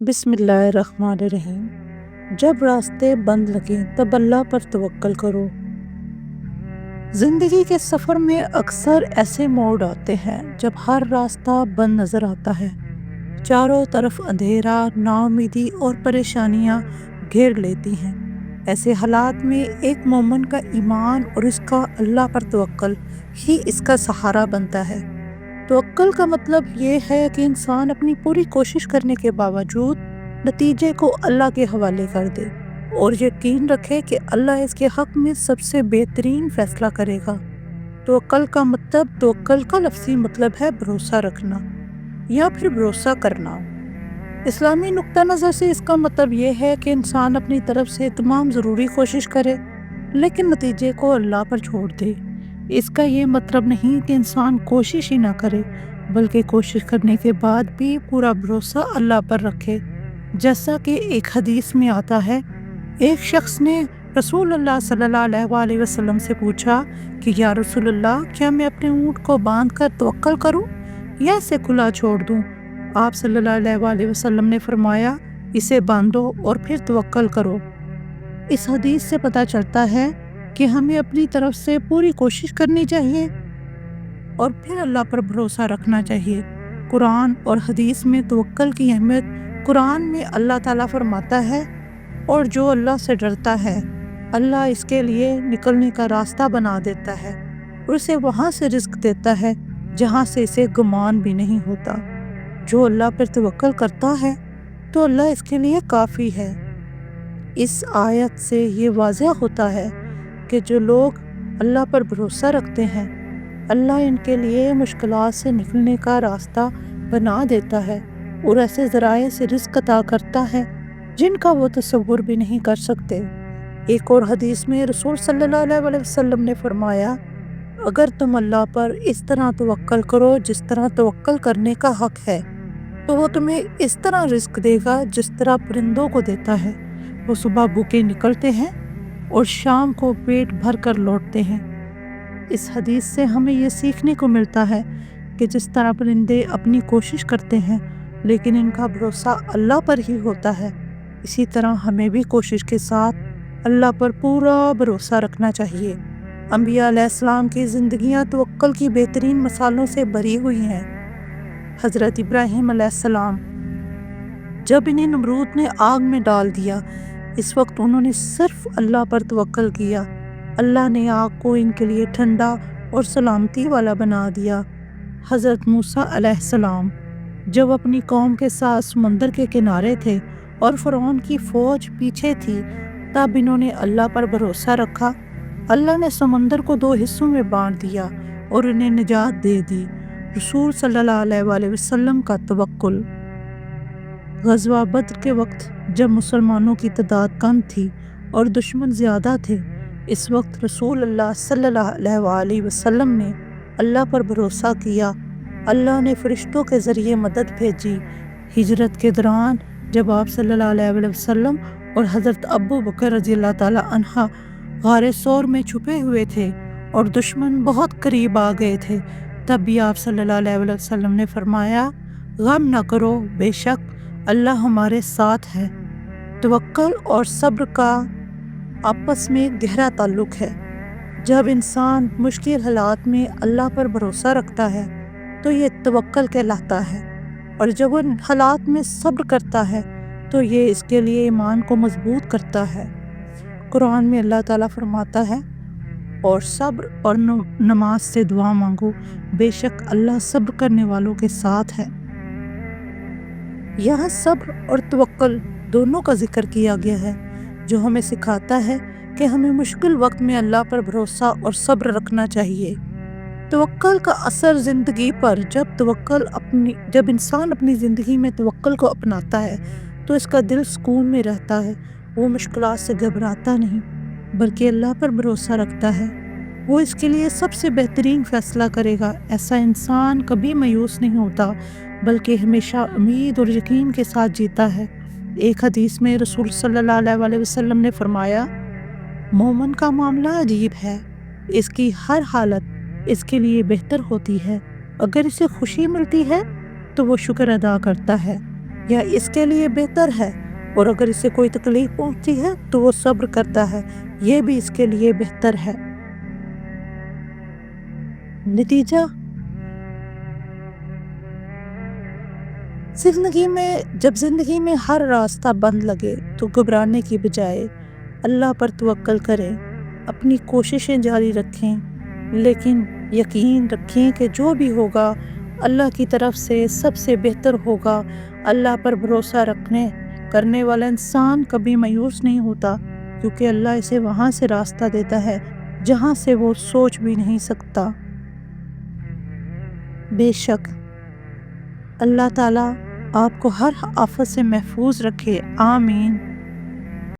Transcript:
بسم اللہ الرحمن الرحیم۔ جب راستے بند لگیں تب اللہ پر توکل کرو۔ زندگی کے سفر میں اکثر ایسے موڑ آتے ہیں جب ہر راستہ بند نظر آتا ہے، چاروں طرف اندھیرا، ناامیدی اور پریشانیاں گھیر لیتی ہیں۔ ایسے حالات میں ایک مومن کا ایمان اور اس کا اللہ پر توکل ہی اس کا سہارا بنتا ہے۔ توکل کا مطلب یہ ہے کہ انسان اپنی پوری کوشش کرنے کے باوجود نتیجے کو اللہ کے حوالے کر دے اور یقین رکھے کہ اللہ اس کے حق میں سب سے بہترین فیصلہ کرے گا۔ توکل کا لفظی مطلب ہے بھروسہ رکھنا یا پھر بھروسہ کرنا۔ اسلامی نقطہ نظر سے اس کا مطلب یہ ہے کہ انسان اپنی طرف سے تمام ضروری کوشش کرے لیکن نتیجے کو اللہ پر چھوڑ دے۔ اس کا یہ مطلب نہیں کہ انسان کوشش ہی نہ کرے بلکہ کوشش کرنے کے بعد بھی پورا بھروسہ اللہ پر رکھے۔ جیسا کہ ایک حدیث میں آتا ہے، ایک شخص نے رسول اللہ صلی اللہ علیہ وسلم سے پوچھا کہ یا رسول اللہ، کیا میں اپنے اونٹ کو باندھ کر توکل کروں یا اسے کھلا چھوڑ دوں؟ آپ صلی اللہ علیہ وسلم نے فرمایا، اسے باندھو اور پھر توکل کرو۔ اس حدیث سے پتہ چلتا ہے کہ ہمیں اپنی طرف سے پوری کوشش کرنی چاہیے اور پھر اللہ پر بھروسہ رکھنا چاہیے۔ قرآن اور حدیث میں توکل کی اہمیت قرآن میں اللہ تعالیٰ فرماتا ہے، اور جو اللہ سے ڈرتا ہے اللہ اس کے لیے نکلنے کا راستہ بنا دیتا ہے اور اسے وہاں سے رزق دیتا ہے جہاں سے اسے گمان بھی نہیں ہوتا۔ جو اللہ پر توکل کرتا ہے تو اللہ اس کے لیے کافی ہے۔ اس آیت سے یہ واضح ہوتا ہے کہ جو لوگ اللہ پر بھروسہ رکھتے ہیں اللہ ان کے لیے مشکلات سے نکلنے کا راستہ بنا دیتا ہے اور ایسے ذرائع سے رزق عطا کرتا ہے جن کا وہ تصور بھی نہیں کر سکتے۔ ایک اور حدیث میں رسول صلی اللہ علیہ وسلم نے فرمایا، اگر تم اللہ پر اس طرح توکل کرو جس طرح توکل کرنے کا حق ہے تو وہ تمہیں اس طرح رزق دے گا جس طرح پرندوں کو دیتا ہے۔ وہ صبح بھوکے نکلتے ہیں اور شام کو پیٹ بھر کر لوٹتے ہیں۔ اس حدیث سے ہمیں یہ سیکھنے کو ملتا ہے کہ جس طرح پرندے اپنی کوشش کرتے ہیں لیکن ان کا بھروسہ اللہ پر ہی ہوتا ہے، اسی طرح ہمیں بھی کوشش کے ساتھ اللہ پر پورا بھروسہ رکھنا چاہیے۔ انبیاء علیہ السلام کی زندگیاں توکل کی بہترین مثالوں سے بھری ہوئی ہیں۔ حضرت ابراہیم علیہ السلام، جب انہیں نمرود نے آگ میں ڈال دیا، اس وقت انہوں نے صرف اللہ پر توکل کیا۔ اللہ نے آگ کو ان کے لیے ٹھنڈا اور سلامتی والا بنا دیا۔ حضرت موسیٰ علیہ السلام جب اپنی قوم کے ساتھ سمندر کے کنارے تھے اور فرعون کی فوج پیچھے تھی، تب انہوں نے اللہ پر بھروسہ رکھا۔ اللہ نے سمندر کو 2 حصوں میں بانٹ دیا اور انہیں نجات دے دی۔ رسول صلی اللہ علیہ وسلم کا توکل۔ غزوہ بدر کے وقت جب مسلمانوں کی تعداد کم تھی اور دشمن زیادہ تھے، اس وقت رسول اللہ صلی اللہ علیہ وسلم نے اللہ پر بھروسہ کیا۔ اللہ نے فرشتوں کے ذریعے مدد بھیجی۔ ہجرت کے دوران جب آپ صلی اللہ علیہ وسلم اور حضرت ابو بکر رضی اللہ تعالیٰ عنہ غار ثور میں چھپے ہوئے تھے اور دشمن بہت قریب آ گئے تھے، تب بھی آپ صلی اللہ علیہ وسلم نے فرمایا، غم نہ کرو، بے شک اللہ ہمارے ساتھ ہے۔ توکل اور صبر کا آپس میں گہرا تعلق ہے۔ جب انسان مشکل حالات میں اللہ پر بھروسہ رکھتا ہے تو یہ توکل کہلاتا ہے، اور جب وہ حالات میں صبر کرتا ہے تو یہ اس کے لیے ایمان کو مضبوط کرتا ہے۔ قرآن میں اللہ تعالیٰ فرماتا ہے، اور صبر اور نماز سے دعا مانگو، بے شک اللہ صبر کرنے والوں کے ساتھ ہے۔ یہاں صبر اور توکل دونوں کا ذکر کیا گیا ہے، جو ہمیں سکھاتا ہے کہ ہمیں مشکل وقت میں اللہ پر بھروسہ اور صبر رکھنا چاہیے۔ توکل کا اثر زندگی پر، جب انسان اپنی زندگی میں توکل کو اپناتا ہے تو اس کا دل سکون میں رہتا ہے۔ وہ مشکلات سے گھبراتا نہیں بلکہ اللہ پر بھروسہ رکھتا ہے، وہ اس کے لیے سب سے بہترین فیصلہ کرے گا۔ ایسا انسان کبھی مایوس نہیں ہوتا بلکہ ہمیشہ امید اور یقین کے ساتھ جیتا ہے۔ ایک حدیث میں رسول صلی اللہ علیہ وسلم نے فرمایا، مومن کا معاملہ عجیب ہے، اس کی ہر حالت اس کے لیے بہتر ہوتی ہے۔ اگر اسے خوشی ملتی ہے تو وہ شکر ادا کرتا ہے، یا اس کے لیے بہتر ہے، اور اگر اسے کوئی تکلیف پہنچتی ہے تو وہ صبر کرتا ہے، یہ بھی اس کے لیے بہتر ہے۔ نتیجہ، جب زندگی میں ہر راستہ بند لگے تو گھبرانے کی بجائے اللہ پر توکل کریں، اپنی کوششیں جاری رکھیں، لیکن یقین رکھیں کہ جو بھی ہوگا اللہ کی طرف سے سب سے بہتر ہوگا۔ اللہ پر بھروسہ کرنے والا انسان کبھی مایوس نہیں ہوتا، کیونکہ اللہ اسے وہاں سے راستہ دیتا ہے جہاں سے وہ سوچ بھی نہیں سکتا۔ بے شک اللہ تعالیٰ آپ کو ہر آفت سے محفوظ رکھے، آمین۔